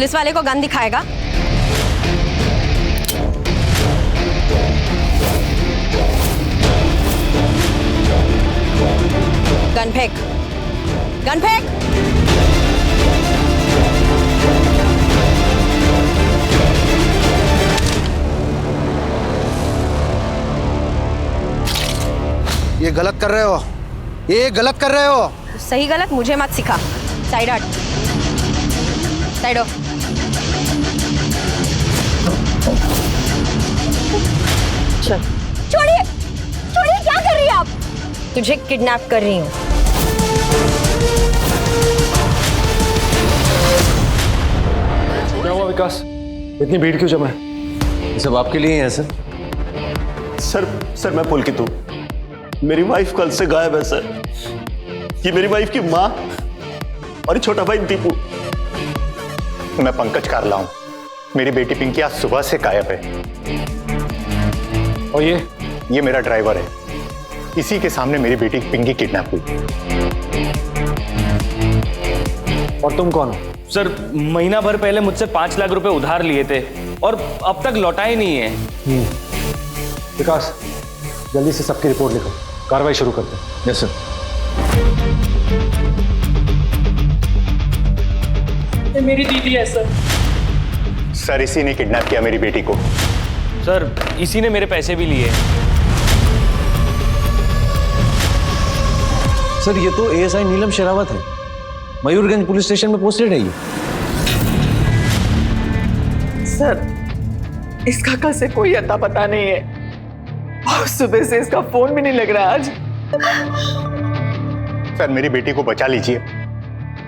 Police वाले को gun दिखाएगा? गन फेंक, गन फेंक। ये गलत कर रहे हो, ये गलत कर रहे हो। सही गलत मुझे मत सिखा। साइड हट, साइड हो। चल। छोड़िए, छोड़िए, क्या कर रही है आप? तुझे किडनैप कर रही हूँ। क्या हुआ विकास? इतनी भीड़ क्यों जमा है? ये सब आपके लिए ही है सर। सर मैं पुलकित हूँ। मेरी वाइफ कल से गायब है सर। ये मेरी वाइफ की माँ और ये छोटा भाई दीपू। मैं पंकज कारला हूँ। मेरी बेटी पिंकी आज सुबह से गायब है। और ये मेरा ड्राइवर है। इसी के सामने मेरी बेटी पिंकी किडनैप हुई। और तुम कौन हो? सर महीना भर पहले मुझसे 5 लाख रुपए उधार लिए थे और अब तक लौटाए नहीं है। विकास, जल्दी से सबकी रिपोर्ट लिखो, कार्रवाई शुरू करते हैं। Yes sir. ये मेरी दीदी है सर। सर इसी ने किडनैप किया मेरी बेटी को। सर इसी ने मेरे पैसे भी लिए। सर ये तो एएसआई नीलम शेरावत है, मयूरगंज पुलिस स्टेशन में पोस्टेड है ये। सर इसका कल से कोई अता पता नहीं है और सुबह से इसका फोन भी नहीं लग रहा आज। सर मेरी बेटी को बचा लीजिए।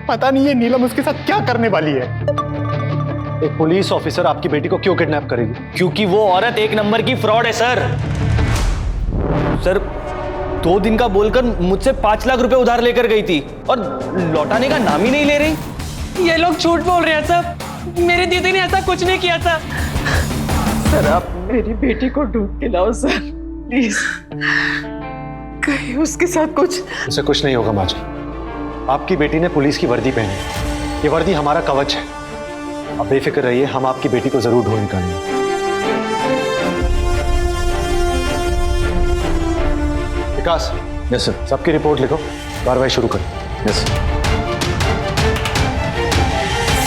पता नहीं है नीलम उसके साथ क्या करने वाली है। एक पुलिस ऑफिसर आपकी बेटी को क्यों किडनैप करेगी? क्योंकि वो औरत 1 नंबर की फ्रॉड है सर। सर 2 दिन का बोलकर मुझसे 5 लाख रुपए उधार लेकर गई थी और लौटाने का नाम ही नहीं ले रही। ये लोग झूठ बोल रहे हैं सर। मेरी दीदी ने ऐसा कुछ नहीं किया था। सर आप मेरी बेटी को ढूंढ के लाओ सर प्लीज। कहीं उसके साथ कुछ। उसे कुछ नहीं होगा माँ जी। आपकी बेटी ने पुलिस की वर्दी पहनी है। ये वर्दी हमारा कवच है। आप बेफिक्र रहिए, हम आपकी बेटी को जरूर ढूंढ निकालेंगे। विकास। Yes sir. सबकी रिपोर्ट लिखो, कार्रवाई शुरू करो। Yes sir.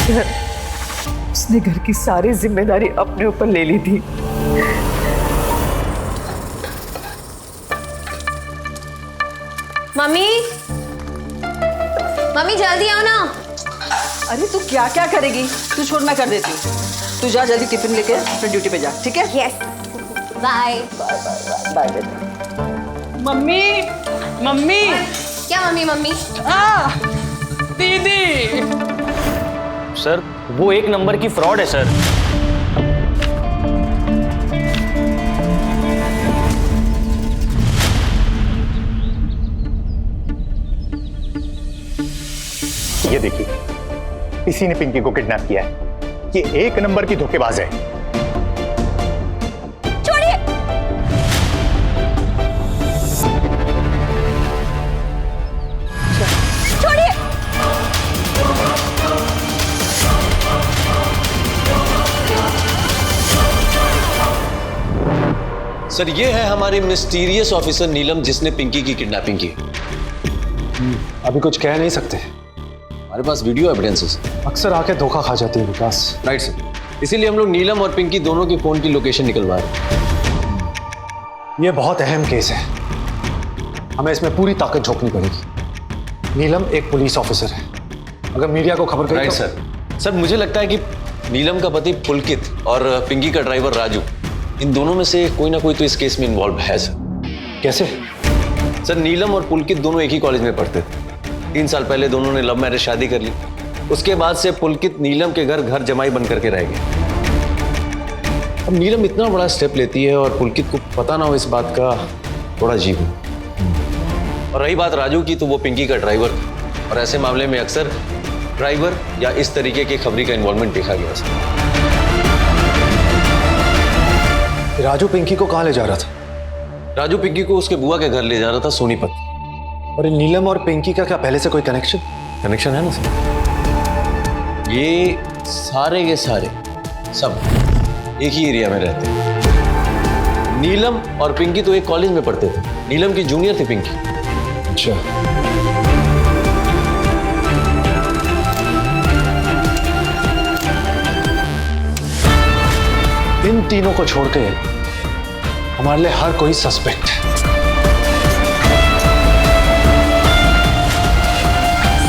सर उसने घर की सारी जिम्मेदारी अपने ऊपर ले ली थी। मम्मी, मम्मी जल्दी आओ ना। अरे तू क्या क्या करेगी? तू छोड़, मैं कर देती हूँ। तू जा जल्दी टिफिन लेके अपने ड्यूटी पे जा, ठीक है? Yes, bye. बाय बेटा। Mummy, mummy. क्या मम्मी? मम्मी दीदी। सर वो 1 नंबर की फ्रॉड है सर। ये देखिए, इसी ने पिंकी को किडनैप किया है। ये 1 नंबर की धोखेबाज है। छोड़िए। छोड़िए। सर ये है हमारी मिस्टीरियस ऑफिसर नीलम जिसने पिंकी की किडनैपिंग की। अभी कुछ कह नहीं सकते, हमारे पास वीडियो एविडेंसेस। अक्सर आके धोखा खा जाती है विकास। राइट सर, इसीलिए हम लोग नीलम और पिंकी दोनों की फोन की लोकेशन निकलवा रहे हैं। ये बहुत अहम केस है, हमें इसमें पूरी ताकत झोंकनी पड़ेगी। नीलम एक पुलिस ऑफिसर है, अगर मीडिया को खबर करें। Right sir. सर मुझे लगता है कि नीलम का पति पुलकित और पिंकी का ड्राइवर राजू, इन दोनों में से कोई ना कोई तो इस केस में इन्वॉल्व है सर। कैसे? सर नीलम और पुलकित दोनों एक ही कॉलेज में पढ़ते थे। 3 साल पहले दोनों ने लव मैरिज शादी कर ली। उसके बाद से पुलकित नीलम के घर जमाई बन करके रह गए। अब नीलम इतना बड़ा स्टेप लेती है और पुलकित को पता ना हो इस बात का, थोड़ा अजीब है। और रही बात राजू की, तो वो पिंकी का ड्राइवर था और ऐसे मामले में अक्सर ड्राइवर या इस तरीके की खबरी का इन्वॉल्वमेंट देखा गया सर। राजू पिंकी को कहाँ ले जा रहा था? राजू पिंकी को उसके बुआ के घर ले जा रहा था, सोनीपत। और नीलम और पिंकी का क्या पहले से कोई कनेक्शन है ना सर? ये सारे के सारे सब एक ही एरिया में रहते हैं। नीलम और पिंकी तो एक कॉलेज में पढ़ते थे। नीलम की जूनियर थी पिंकी। अच्छा, इन तीनों को छोड़ के हमारे लिए हर कोई सस्पेक्ट है।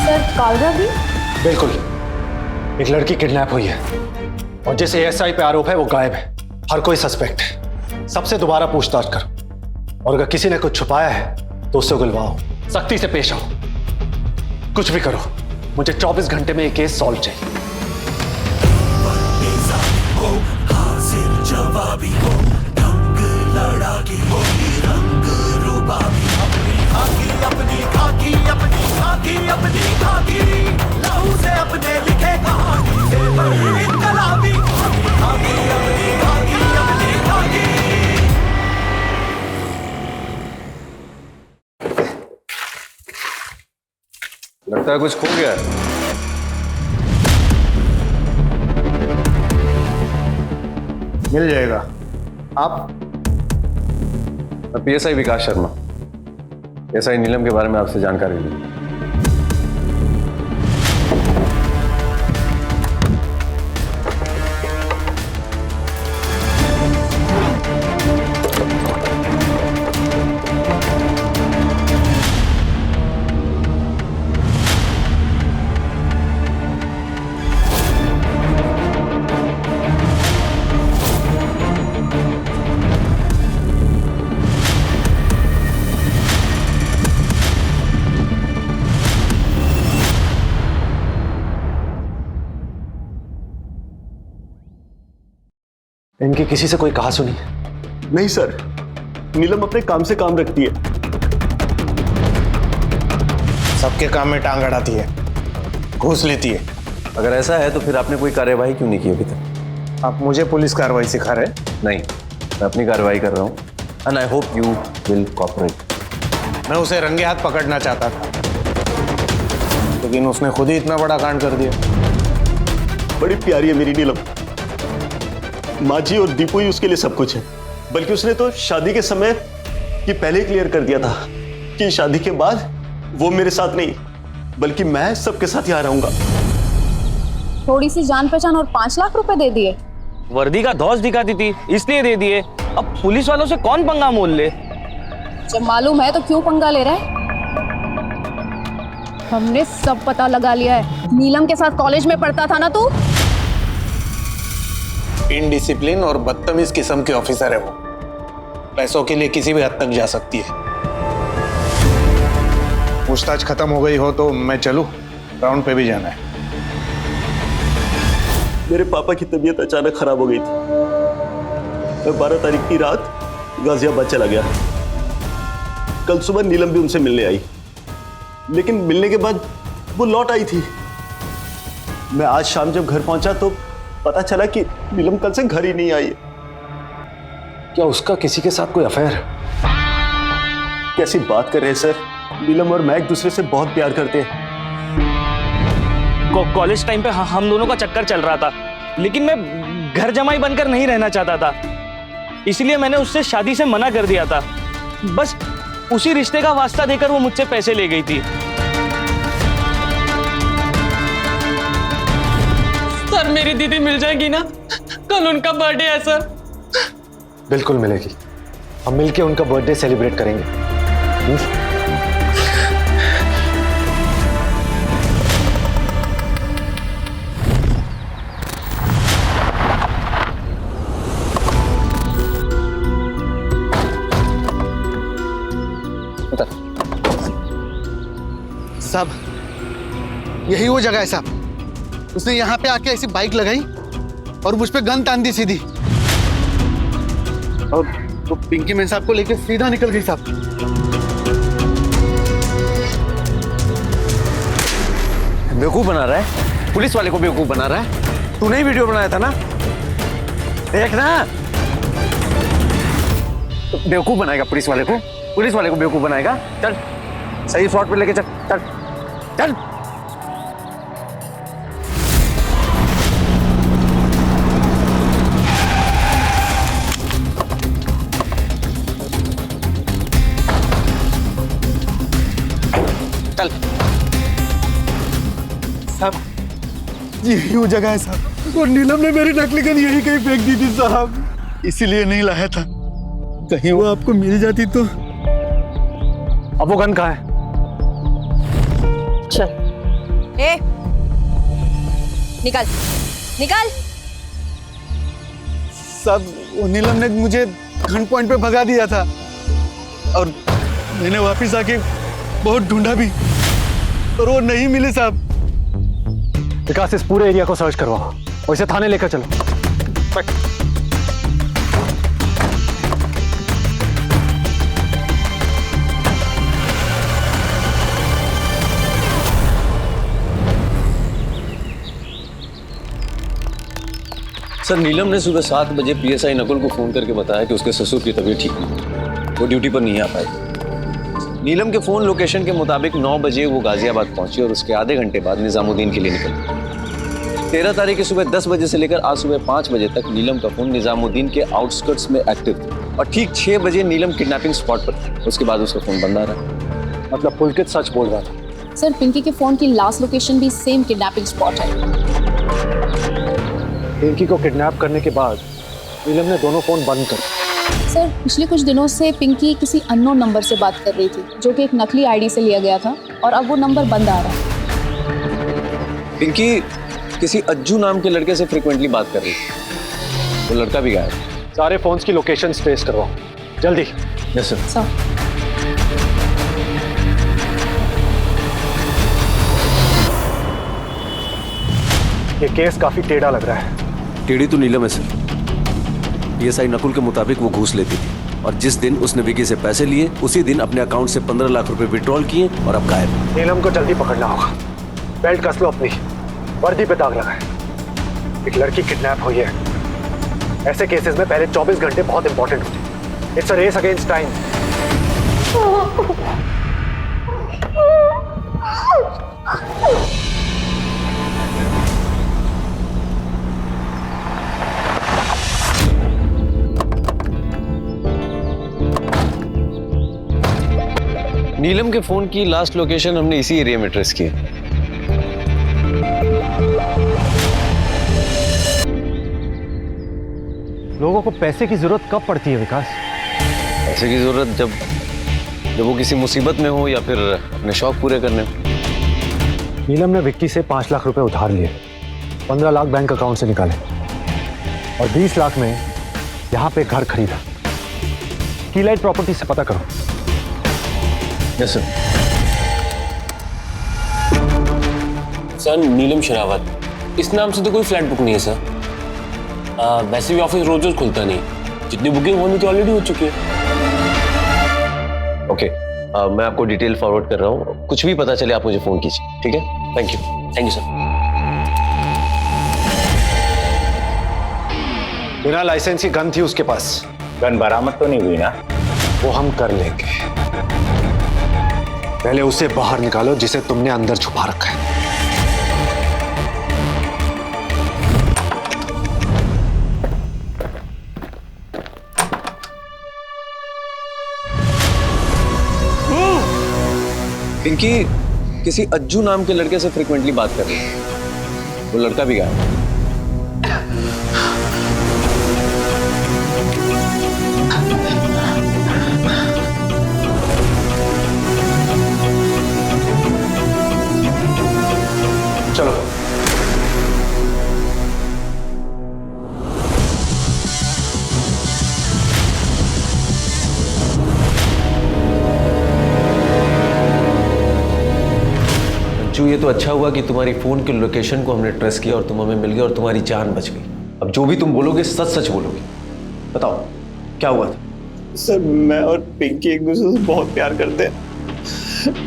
सर कालरा भी? बिल्कुल, एक लड़की किडनैप हुई है और जिस एएसआई पे आरोप है वो गायब है। हर कोई सस्पेक्ट है। सबसे दोबारा पूछताछ करो और अगर किसी ने कुछ छुपाया है तो उससे उगलवाओ, सख्ती से पेश आओ। कुछ भी करो, मुझे 24 घंटे में ये केस सॉल्व चाहिए। लगता है कुछ खो गया है। मिल जाएगा। आप? पीएसआई विकास शर्मा। पीएसआई नीलम के बारे में आपसे जानकारी ली। इनकी किसी से कोई कहा सुनी? नहीं सर, नीलम अपने काम से काम रखती है। सबके काम में टांग अड़ाती है, घूस लेती है। अगर ऐसा है तो फिर आपने कोई कार्यवाही क्यों नहीं की अभी तक? आप मुझे पुलिस कार्रवाई सिखा रहे हैं? नहीं, मैं अपनी कार्रवाई कर रहा हूँ and I hope you will cooperate. मैं उसे रंगे हाथ पकड़ना चाहता था, लेकिन उसने खुद ही इतना बड़ा कांड कर दिया। बड़ी प्यारी है मेरी नीलम। माँ जी और दीपू ही उसके लिए सब कुछ है। बल्कि उसने तो शादी के समय ये पहले ही क्लियर कर दिया था कि शादी के बाद वो मेरे साथ नहीं, बल्कि मैं सबके साथ यहाँ रहूंगा। थोड़ी सी जान पहचान और 5 लाख रुपए दे दिए। वर्दी का धौस दिखाती थी इसलिए दे दिए। अब पुलिस वालों से कौन पंगा मोल ले? जब मालूम है तो क्यों पंगा ले रहा है? हमने सब पता लगा लिया है। नीलम के साथ कॉलेज में पढ़ता था ना तू? इनडिसिप्लिन और बदतमीज किस्म के ऑफिसर है वो। पैसों के लिए किसी भी हद तक जा सकती है। पूछताछ खत्म हो गई हो तो मैं चलूं? राउंड पे भी जाना है। मेरे पापा की तबीयत अचानक खराब हो गई थी। मैं 12 तारीख की रात गाजियाबाद चला गया। कल सुबह नीलम भी उनसे मिलने आई, लेकिन मिलने के बाद वो लौट आई थी। मैं आज शाम जब घर पहुंचा तो पता चला कि नीलम कल से घर ही नहीं आई है। क्या उसका किसी के साथ कोई अफेयर है? कैसी बात कर रहे हैं सर? नीलम और मैं एक दूसरे से बहुत प्यार करते हैं। कॉलेज टाइम पे हम दोनों का चक्कर चल रहा था, लेकिन मैं घर जमाई बनकर नहीं रहना चाहता था, इसलिए मैंने उससे शादी से मना कर दिया था। बस उसी रिश्ते का वास्ता देकर वो मुझसे पैसे ले गई थी। सर मेरी दीदी मिल जाएगी ना? कल उनका बर्थडे है सर। बिल्कुल मिलेगी। हम मिलके उनका बर्थडे सेलिब्रेट करेंगे। साहब, यही वो जगह है साहब। उसने यहाँ पे आके ऐसी बाइक लगाई और मुझ पे गन तान दी सीधी, और वो पिंकी मैन साहब को लेके सीधा निकल गई साहब। बेवकूफ बना रहा है, पुलिस वाले को बेवकूफ बना रहा है। तूने ही वीडियो बनाया था ना? देख ना, बेवकूफ बनाएगा पुलिस वाले को बेवकूफ बनाएगा। चल सही स्पॉट पे लेके चल चल चल। यही वो जगह है साहब, और नीलम ने मेरी नकली गन यही कहीं फेंक दी थी साहब, इसीलिए नहीं लाया था। कहीं वो आपको मिल जाती तो। अब वो गन कहाँ है? चल ए निकल निकल। साहब वो नीलम ने मुझे गन पॉइंट पे भगा दिया था और मैंने वापस आके बहुत ढूंढा भी, पर वो नहीं मिली साहब। विकास, इस पूरे एरिया को सर्च करवाओ और इसे थाने लेकर चलो। सर, नीलम ने सुबह 7 बजे पीएसआई नकुल को फोन करके बताया कि उसके ससुर की तबीयत ठीक नहीं, वो ड्यूटी पर नहीं आ पाए। नीलम के फोन लोकेशन के मुताबिक 9 बजे वो गाजियाबाद पहुंची और उसके आधे घंटे बाद निजामुद्दीन के लिए निकली। 13 तारीख की सुबह 10 बजे से लेकर आज सुबह 5 बजे तक नीलम का फोन निजामुद्दीन के आउटस्कर्ट्स में एक्टिव था और ठीक 6 बजे नीलम किडनैपिंग स्पॉट पर थी। उसके बाद उसका फोन बंद आ रहा। मतलब पुलकित सच बोल रहा था। सर, पिंकी के फोन की लास्ट लोकेशन भी सेम किडनैपिंग स्पॉट है। पिंकी को किडनैप करने के बाद नीलम ने दोनों फोन बंद कर। सर, पिछले कुछ दिनों से पिंकी किसी अननोन नंबर से बात कर रही थी, जो कि एक नकली आईडी से लिया गया था, और अब वो नंबर बंद आ रहा है। पिंकी किसी अज्जू नाम के लड़के से फ्रिक्वेंटली बात कर रही थी। वो लड़का भी गायब। सारे फोन्स की लोकेशन ट्रेस करवाओ जल्दी। Yes sir. सर, ये केस काफी टेढ़ा लग रहा है। टेढ़ी तो नीलम है सर। पीएसआई नकुल के मुताबिक वो घूस लेती थी और जिस दिन उसने विकी से पैसे लिए उसी दिन अपने अकाउंट से 15 लाख रुपए विड्रॉल किए और अब गायब। नीलम को जल्दी पकड़ना होगा। बेल्ट कस लो अपनी, वर्दी पे दाग लगा है। एक लड़की किडनैप हुई है। ऐसे केसेस में पहले 24 घंटे बहुत इंपॉर्टेंट होते हैं। It's a race against time. Neelam के फोन की लास्ट लोकेशन हमने इसी एरिया में ट्रेस की है। लोगों को पैसे की जरूरत कब पड़ती है विकास? पैसे की जरूरत जब वो किसी मुसीबत में हो या फिर अपने शौक पूरे करने हो। नीलम ने विक्की से 5 लाख रुपए उधार लिए, 15 लाख बैंक अकाउंट से निकाले और 20 लाख में यहां पे घर खरीदा। कीलाइट प्रॉपर्टी से पता करो। Yes sir. सर, नीलम शेरावत, इस नाम से तो कोई फ्लैट बुक नहीं है सर। वैसे भी ऑफिस रोज रोज खुलता नहीं, जितनी बुकिंग होनी थी ऑलरेडी हो चुकी है। ओके, मैं आपको डिटेल फॉरवर्ड कर रहा हूँ। कुछ भी पता चले आप मुझे फोन कीजिए, ठीक है? Thank you sir. बिना लाइसेंस की गन थी उसके पास। गन बरामद तो नहीं हुई ना? वो हम कर लेंगे। पहले उसे बाहर निकालो जिसे तुमने अंदर छुपा रखा है। पिंकी किसी अज्जू नाम के लड़के से फ्रिक्वेंटली बात कर रही है। वो लड़का भी गायब। चलो। अंजू, ये तो अच्छा हुआ कि तुम्हारी फोन की लोकेशन को हमने ट्रेस किया और तुम हमें मिल गए और तुम्हारी जान बच गई। अब जो भी तुम बोलोगे सच सच बोलोगे। बताओ क्या हुआ था? सर, मैं और पिंकी एक दूसरे से बहुत प्यार करते हैं,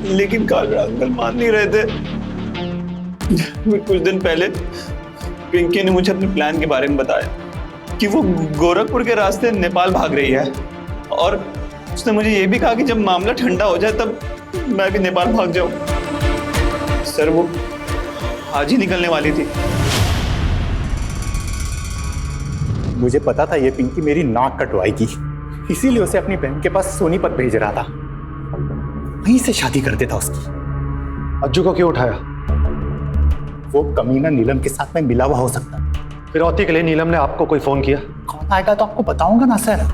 लेकिन कालरा अंकल मान नहीं रहे थे। कुछ दिन पहले पिंकी ने मुझे अपने प्लान के बारे में बताया कि वो गोरखपुर के रास्ते नेपाल भाग रही है, और उसने मुझे ये भी कहा कि जब मामला ठंडा हो जाए तब मैं भी नेपाल भाग जाऊं। सर, वो आज ही निकलने वाली थी। मुझे पता था ये पिंकी मेरी नाक कटवाएगी, इसीलिए उसे अपनी बहन के पास सोनीपत भेज रहा था। वहीं से शादी कर देता उसकी। अज्जू को क्यों उठाया? वो कमीना नीलम के साथ में मिला हुआ हो सकता है। फिरौती के लिए नीलम ने आपको कोई फोन किया? कौन आएगा तो आपको बताऊंगा ना सर।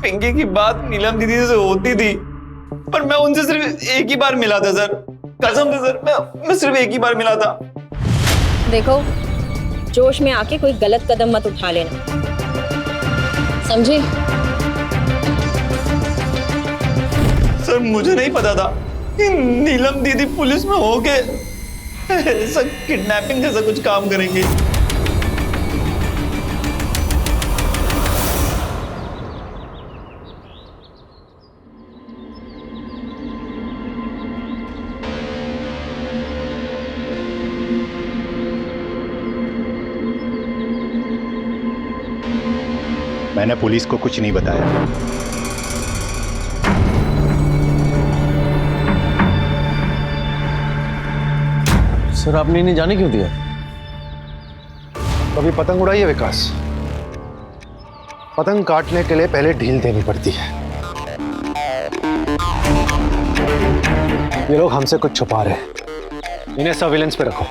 पिंकी की बात नीलम दीदी से होती थी, पर मैं उनसे सिर्फ एक ही बार मिला था सर, कसम से सर, मैं सिर्फ एक ही बार मिला था। देखो, जोश में आके कोई गलत कदम मत उठा लेना, समझे? सर मुझे नहीं पता था कि नीलम दीदी पुलिस में होके ऐसा किडनैपिंग जैसा कुछ काम करेंगी। मैंने पुलिस को कुछ नहीं बताया। सर आपने इन्हें जाने क्यों दिया? कभी पतंग उड़ाई है विकास? पतंग काटने के लिए पहले ढील देनी पड़ती है। ये लोग हमसे कुछ छुपा रहे हैं, इन्हें सर्विलेंस पे रखो।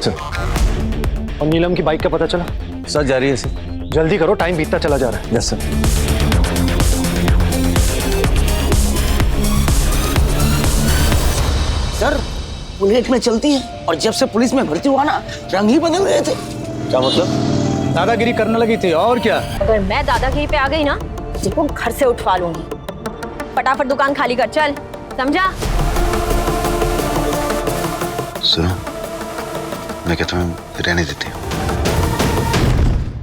सर। और नीलम की बाइक का पता चला? सर जारी है सर। जल्दी करो, टाइम बीतता चला जा रहा है। Yes sir. सर बुलेट में चलती है और जब से पुलिस में भर्ती हुआ ना रंग ही बदल गए थे। क्या मतलब? दादागिरी करने लगी थी और क्या? अगर मैं दादागिरी पे आ गई ना, देखो घर से उठवा लूंगी। फटाफट दुकान खाली कर, चल, समझा? सुनो, मैं क्या तुम्हें रहने देती हूँ?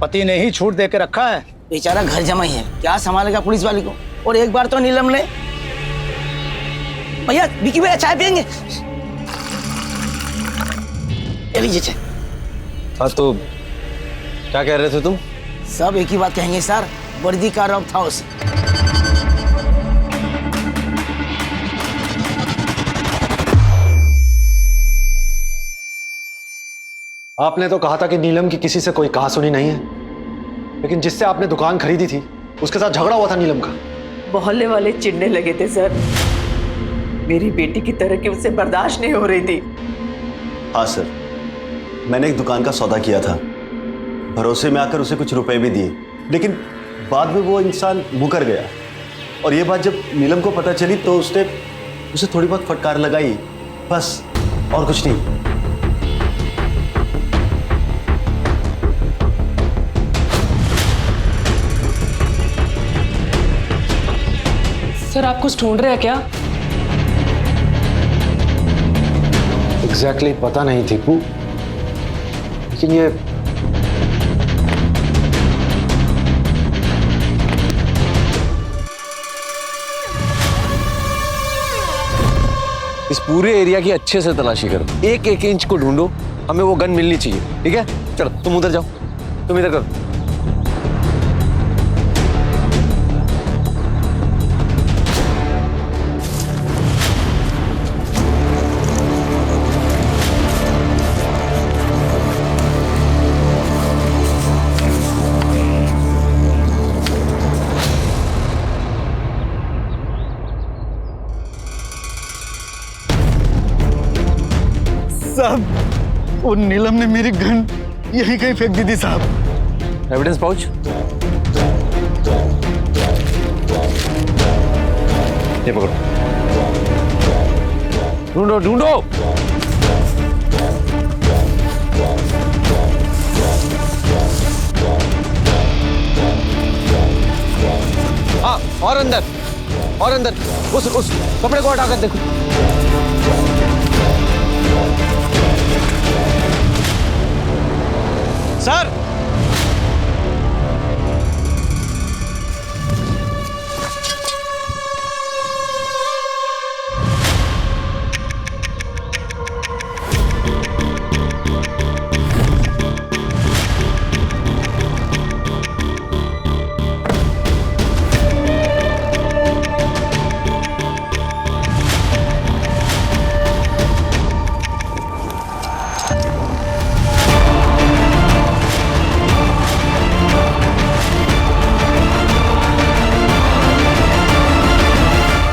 पति ने ही छूट दे के रखा है, बेचारा घर जमाई है, क्या संभालेगा पुलिस वाले को। और एक बार तो नीलम ने, भैया विकी भैया चाय पियेंगे? ले लीजिए चाय। हाँ तो क्या कह रहे थे तुम? सब एक ही बात कहेंगे सर, वर्दी का रौब था उसे। आपने तो कहा था कि नीलम की किसी से कोई कहासुनी नहीं है, लेकिन जिससे आपने दुकान खरीदी थी उसके साथ झगड़ा हुआ था नीलम का। मोहल्ले वाले चिढ़ने लगे थे सर, मेरी बेटी की तरह की उससे बर्दाश्त नहीं हो रही थी। हाँ सर, मैंने एक दुकान का सौदा किया था, भरोसे में आकर उसे कुछ रुपए भी दिए, लेकिन बाद में वो इंसान मुकर गया। और ये बात जब नीलम को पता चली तो उसने उसे थोड़ी बहुत फटकार लगाई, बस, और कुछ नहीं। सर आप कुछ ढूंढ रहे हैं क्या? एग्जैक्टली पता नहीं दीपू, लेकिन ये इस पूरे एरिया की अच्छे से तलाशी करो, एक एक इंच को ढूंढो, हमें वो गन मिलनी चाहिए, ठीक है? चलो तुम उधर जाओ, तुम इधर करो। साहब, वो नीलम ने मेरी गन यहीं कहीं फेंक दी थी साहब। Evidence pouch? ये पकड़ो, ढूंढो ढूंढो। हाँ, और अंदर, और अंदर, उस कपड़े को हटाकर देखो। सर,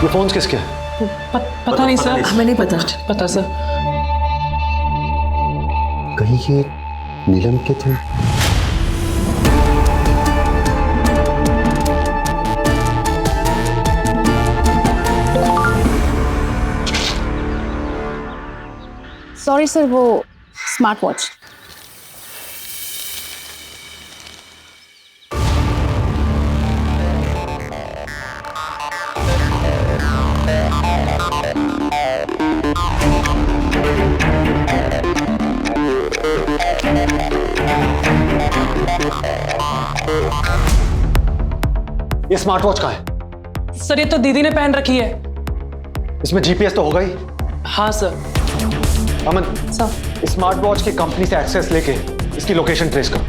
ये फोन्स किसके हैं? पता नहीं सर, हमें नहीं पता सर। कहीं ये नीलम के थे? सॉरी सर, वो स्मार्ट वॉच। ये स्मार्ट वॉच कहाँ है? सर ये तो दीदी ने पहन रखी है। इसमें जीपीएस तो होगा ही। हाँ सर। अमन, सर स्मार्ट वॉच की कंपनी से एक्सेस लेके इसकी लोकेशन ट्रेस करो।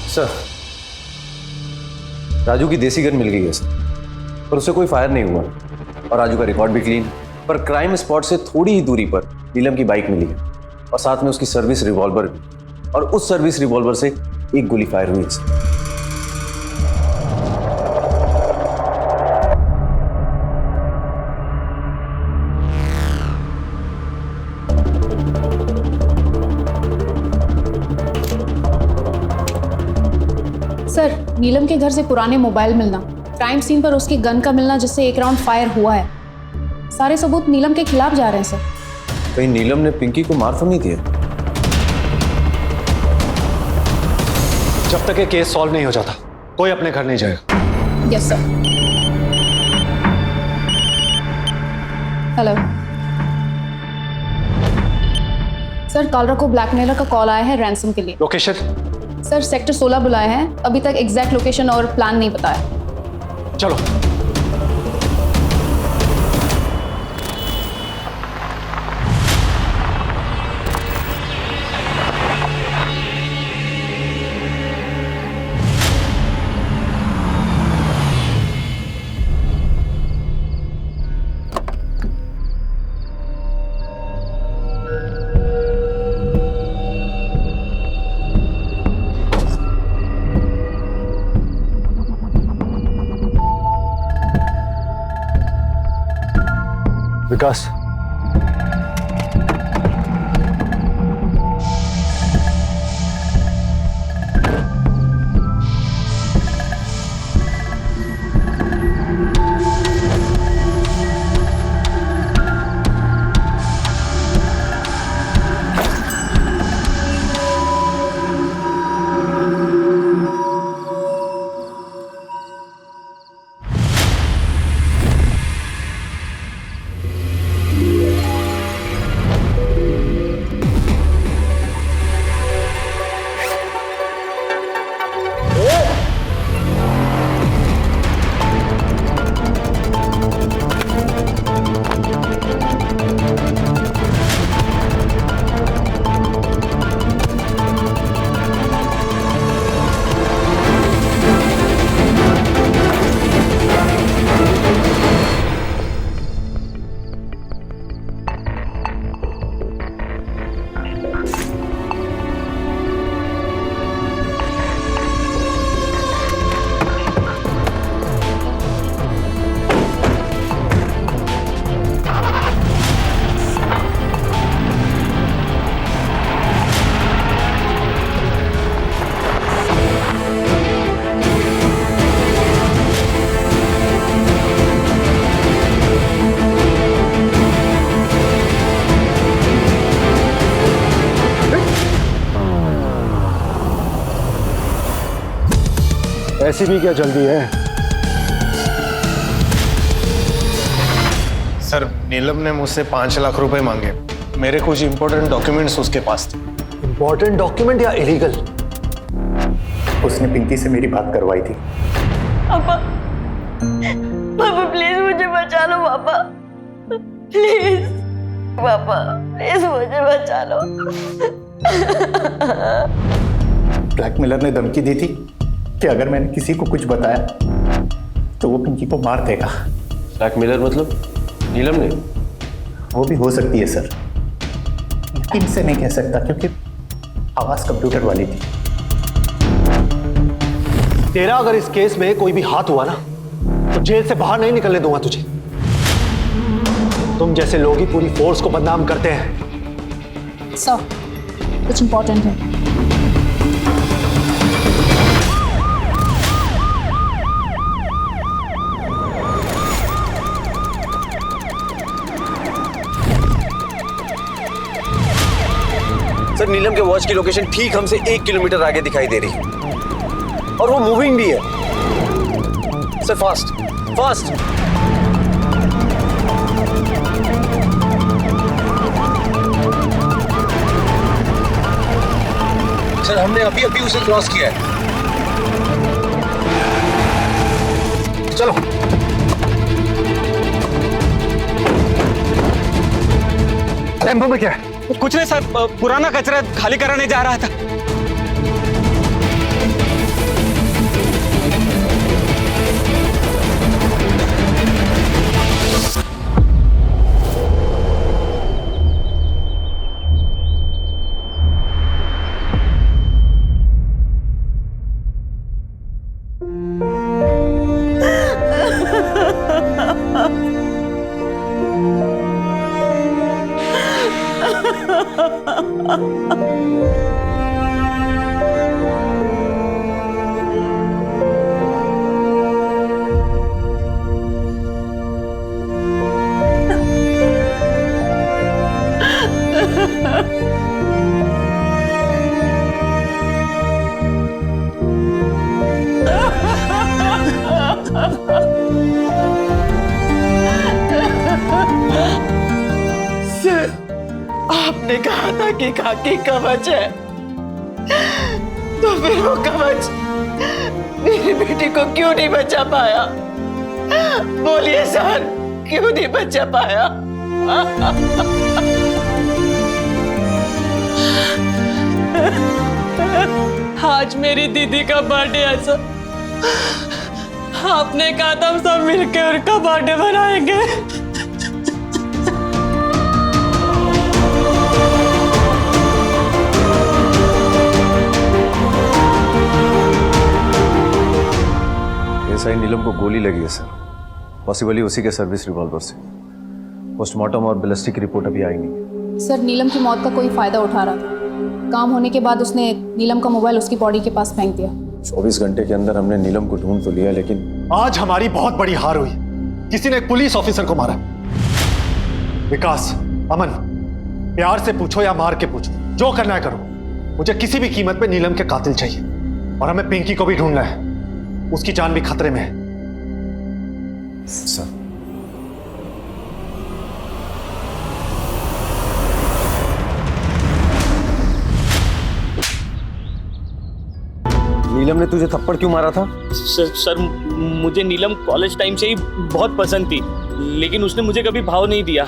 सर, राजू की देसी गन मिल गई है सर, पर उससे कोई फायर नहीं हुआ और राजू का रिकॉर्ड भी क्लीन। पर क्राइम स्पॉट से थोड़ी ही दूरी पर नीलम की बाइक मिली है और साथ में उसकी सर्विस रिवॉल्वर भी, और उस सर्विस रिवॉल्वर से एक गोली फायर हुई है सर। सर, नीलम के घर से पुराने मोबाइल मिलना, क्राइम सीन पर उसकी गन का मिलना जिससे एक राउंड फायर हुआ है, सारे सबूत नीलम के खिलाफ जा रहे हैं सर। कहीं नीलम ने पिंकी को मार तो नहीं दिया? जब तक ये केस सॉल्व नहीं हो जाता कोई अपने घर नहीं जाएगा। Yes sir. Hello sir, caller को ब्लैकमेलर का कॉल आया है रैंसम के लिए। लोकेशन? सर सेक्टर 16 बुलाए हैं, अभी तक एग्जैक्ट लोकेशन और प्लान नहीं बताया। चलो। विकास, ऐसी भी क्या जल्दी है? सर, नीलम ने मुझसे 5 लाख रुपए मांगे। मेरे कुछ इंपॉर्टेंट डॉक्यूमेंट्स उसके पास थे। इंपॉर्टेंट डॉक्यूमेंट या इलीगल? उसने पिंकी से मेरी बात करवाई थी। पापा, पापा प्लीज मुझे बचा लो पापा, प्लीज पापा, प्लीज मुझे बचा लो। ब्लैकमेलर ने धमकी दी थी कि अगर मैंने किसी को कुछ बताया तो वो पिंकी को मार देगा। ब्लैकमेलर मतलब नीलम ने? वो भी हो सकती है सर, लेकिन से नहीं कह सकता क्योंकि आवाज कंप्यूटर वाली थी। तेरा अगर इस केस में कोई भी हाथ हुआ ना तो जेल से बाहर नहीं निकलने दूंगा तुझे। तुम जैसे लोग ही पूरी फोर्स को बदनाम करते हैं। सर, कुछ इंपॉर्टेंट है। सर नीलम के वॉच की लोकेशन ठीक हमसे 1 किलोमीटर आगे दिखाई दे रही है और वो मूविंग भी है। Sir fast fast. सर हमने अभी अभी उसे क्रॉस किया है। चलो टेम्पो में क्या है? कुछ नहीं सर, पुराना कचरा खाली कराने जा रहा था। सर, आपने कहा था कि खाकी कवच है, तो फिर वो कवच मेरी बेटी को क्यों नहीं बचा पाया? बोलिए सर, क्यों नहीं बचा पाया? आज मेरी दीदी का बर्थडे है सर। आपने कहा था हम सब मिलकर उनका बर्थडे मनाएंगे। एसआई नीलम को गोली लगी है सर, पॉसिबली उसी के सर्विस रिवॉल्वर से। पोस्टमार्टम और बैलिस्टिक की रिपोर्ट अभी आई नहीं है। सर, नीलम की मौत का कोई फायदा उठा रहा था। काम होने के बाद उसने नीलम का मोबाइल उसकी बॉडी के पास फेंक दिया। 24 घंटे के अंदर हमने नीलम को ढूंढ तो लिया, लेकिन आज हमारी बहुत बड़ी हार हुई। किसी ने एक पुलिस ऑफिसर को मारा। विकास, अमन, प्यार से पूछो या मार के पूछो, जो करना है करो। मुझे किसी भी कीमत पे नीलम के कातिल चाहिए और हमें पिंकी को भी ढूंढना है। उसकी जान भी खतरे में है। सर नीलम ने तुझे थप्पड़ क्यों मारा था? सर मुझे नीलम कॉलेज टाइम से ही बहुत पसंद थी, लेकिन उसने मुझे कभी भाव नहीं दिया।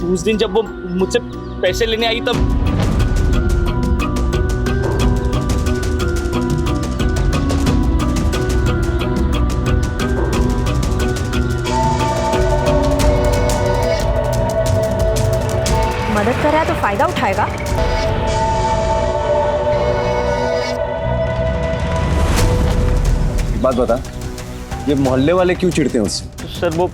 उस दिन जब वो मुझसे पैसे लेने आई तब मदद कर रहा है तो फायदा उठाएगा। एक बात बता, ये मोहल्ले वाले क्यों चिढ़ते हैं उससे? सर वो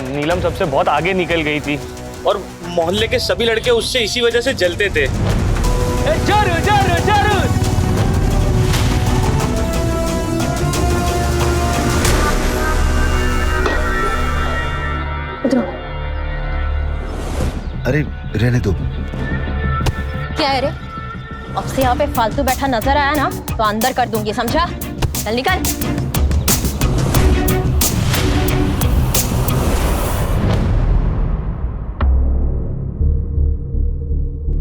नीलम सबसे बहुत आगे निकल गई थी और मोहल्ले के सभी लड़के उससे इसी वजह से जलते थे। जरूर जरूर जरूर। अरे रहने दो। क्या है रे? अब से यहाँ पे फालतू बैठा नजर आया ना तो अंदर कर दूंगी, समझा? चल निकल।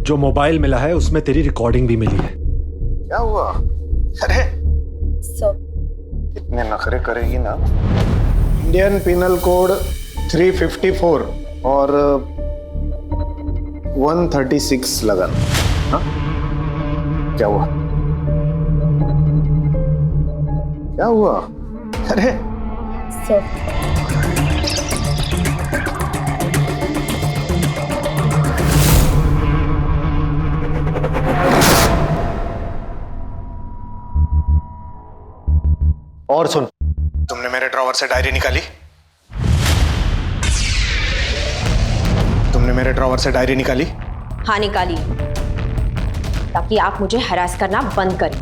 जो मोबाइल मिला है उसमें तेरी रिकॉर्डिंग भी मिली है। क्या हुआ? अरे इतने नखरे करेगी ना। इंडियन पिनल कोड 354 और 136 लगा। हाँ? क्या हुआ? क्या हुआ? अरे और सुन, तुमने मेरे ड्रॉवर से डायरी निकाली? आपने मेरे ड्रॉवर से डायरी निकाली? हाँ निकाली, ताकि आप मुझे हरास करना बंद करें।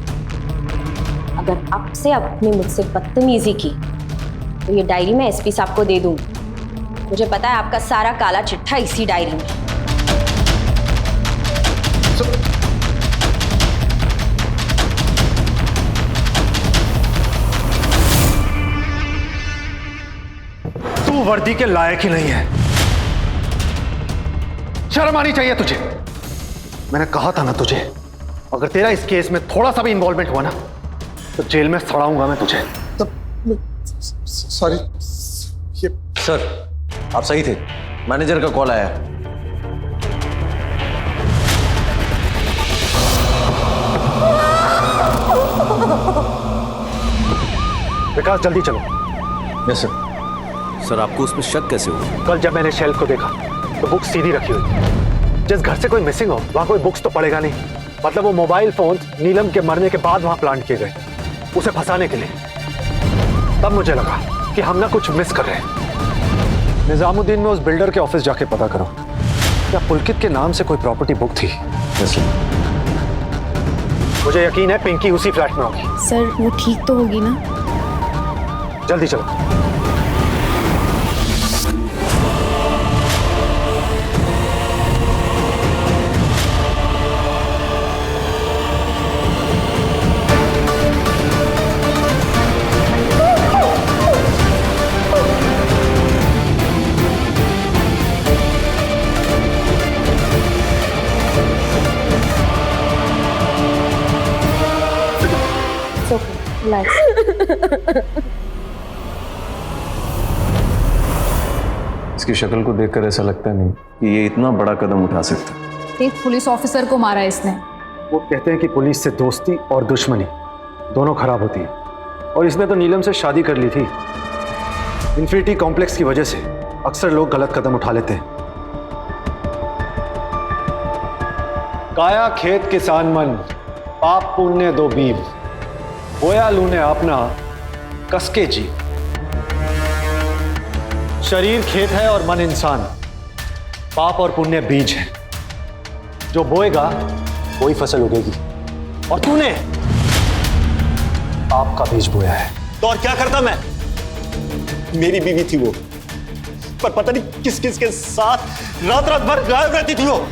अगर आपसे आपने मुझसे बदतमीजी की तो ये डायरी मैं एसपी साहब को दे दूंगी। मुझे पता है आपका सारा काला चिट्ठा इसी डायरी में। तू वर्दी के लायक ही नहीं है। शर्म आनी चाहिए तुझे। मैंने कहा था ना तुझे, अगर तेरा इस केस में थोड़ा सा भी इन्वॉल्वमेंट हुआ ना तो जेल में सड़ाऊंगा मैं तुझे। सॉरी। सर, आप सही थे, मैनेजर का कॉल आया। विकास जल्दी चलो। Yes sir. सर, आपको उसमें शक कैसे हुआ? कल जब मैंने शेल्फ को देखा तो बुक्स सीधी रखी हुई थी। जिस घर से कोई मिसिंग हो वहां कोई बुक्स तो पड़ेगा नहीं। मतलब वो मोबाइल फोन नीलम के मरने के बाद वहां प्लांट किए गए, उसे फंसाने के लिए। तब मुझे लगा कि हम ना कुछ मिस कर रहे हैं। निजामुद्दीन में उस बिल्डर के ऑफिस जाके पता करो क्या पुलकित के नाम से कोई प्रॉपर्टी बुक थी। Yes sir. मुझे यकीन है पिंकी उसी फ्लैट में होगी। सर वो ठीक तो होगी ना? जल्दी चलो। इसकी शक्ल को देखकर ऐसा लगता नहीं कि ये इतना बड़ा कदम उठा सकता। एक पुलिस ऑफिसर को मारा है इसने। वो कहते हैं कि पुलिस से दोस्ती और दुश्मनी दोनों खराब होती है, और इसने तो नीलम से शादी कर ली थी। इन्फिनिटी कॉम्प्लेक्स की वजह से अक्सर लोग गलत कदम उठा लेते हैं। काया खेत किसान मन, पाप पुण्य दो बीब, बोया लूने अपना कसके जी। शरीर खेत है और मन इंसान, पाप और पुण्य बीज है। जो बोएगा वही फसल उगेगी, और तूने पाप का बीज बोया है। तो और क्या करता मैं? मेरी बीवी थी वो, पर पता नहीं किस किस के साथ रात रात भर गायब रहती थी वो।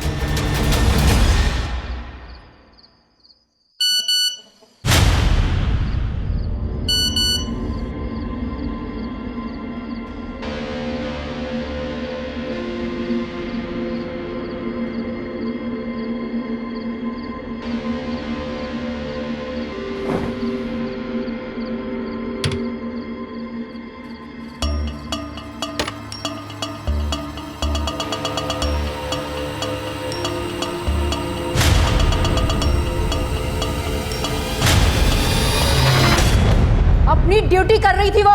अपनी ड्यूटी कर रही थी वो।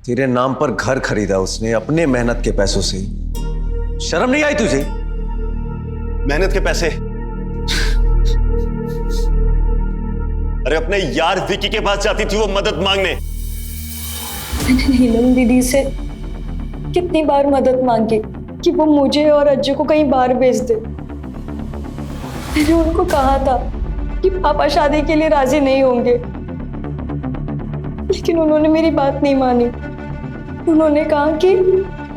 तेरे नाम पर घर खरीदा उसने अपने मेहनत के पैसों से। शर्म नहीं आई तुझे? मेहनत के पैसे? अरे अपने यार विकी के पास जाती थी वो मदद मांगने। मैंने नीलम दीदी से कितनी बार मदद मांगी कि वो मुझे और अज्जू को कहीं बाहर भेज दे। मैंने उनको कहा था कि पापा शादी के लिए राजी नहीं होंगे, लेकिन उन्होंने मेरी बात नहीं मानी। उन्होंने कहा कि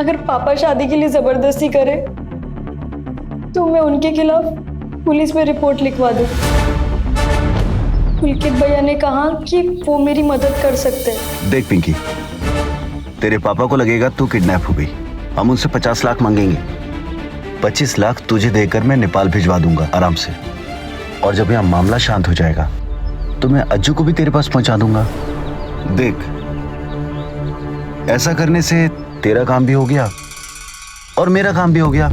अगर पापा शादी के लिए जबरदस्ती करे तो मैं उनके खिलाफ पुलिस में रिपोर्ट लिखवा दूं। पुलकित भैया ने कहा कि वो मेरी मदद कर सकते हैं। देख पिंकी, तेरे पापा को लगेगा तू किडनैप हो गई। हम उनसे 50 लाख मांगेंगे। 25 लाख तुझे देकर मैं नेपाल भिजवा दूंगा आराम से। और जब यहाँ मामला शांत हो जाएगा तो मैं अज्जू को भी तेरे पास पहुंचा दूंगा। देख, ऐसा करने से तेरा काम भी हो गया और मेरा काम भी हो गया।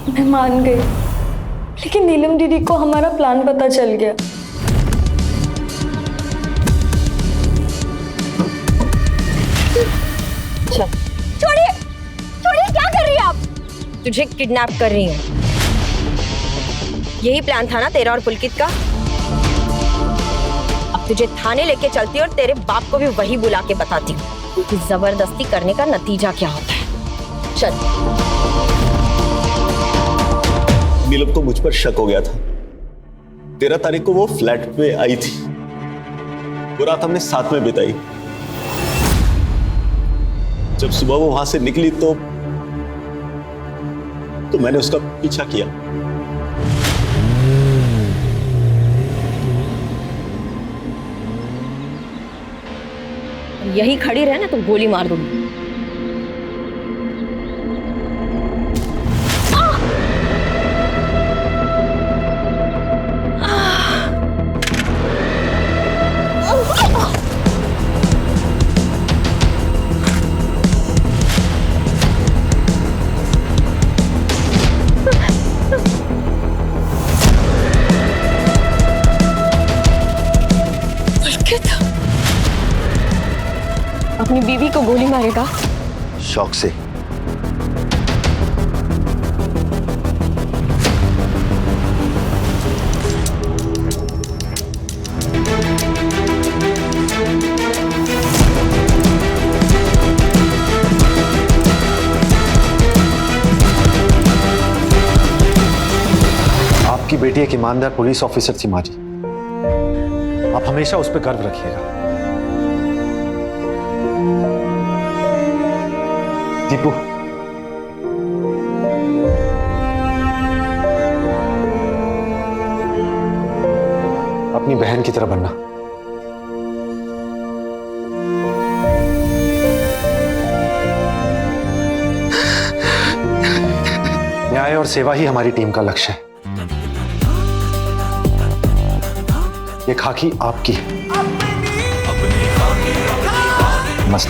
मैं मान गई, लेकिन नीलम दीदी को हमारा प्लान पता चल गया। छोड़िए, छोड़िए, क्या कर रही है आप? तुझे किडनैप कर रही हूँ। यही प्लान था ना तेरा और पुलकित का? अब तुझे थाने लेके चलती और तेरे बाप को भी वही बुला के बताती हूँ। कि जबरदस्ती करने का नतीजा क्या होता है। चल। नीलम को मुझ पर शक हो गया था। 13 तारीख को वो फ्लैट पे आई थी, वो रात हमने साथ में बिताई। जब सुबह वो वहां से निकली तो मैंने उसका पीछा किया। यही खड़ी रहना तो गोली मार दूंगी। अपनी बीवी को गोली मारेगा? शौक से। आपकी बेटी एक ईमानदार पुलिस ऑफिसर थी माँ जी, आप हमेशा उस पर गर्व रखिएगा। दीपू, अपनी बहन की तरह बनना। न्याय और सेवा ही हमारी टीम का लक्ष्य है। ये खाकी आपकी है। मस्त।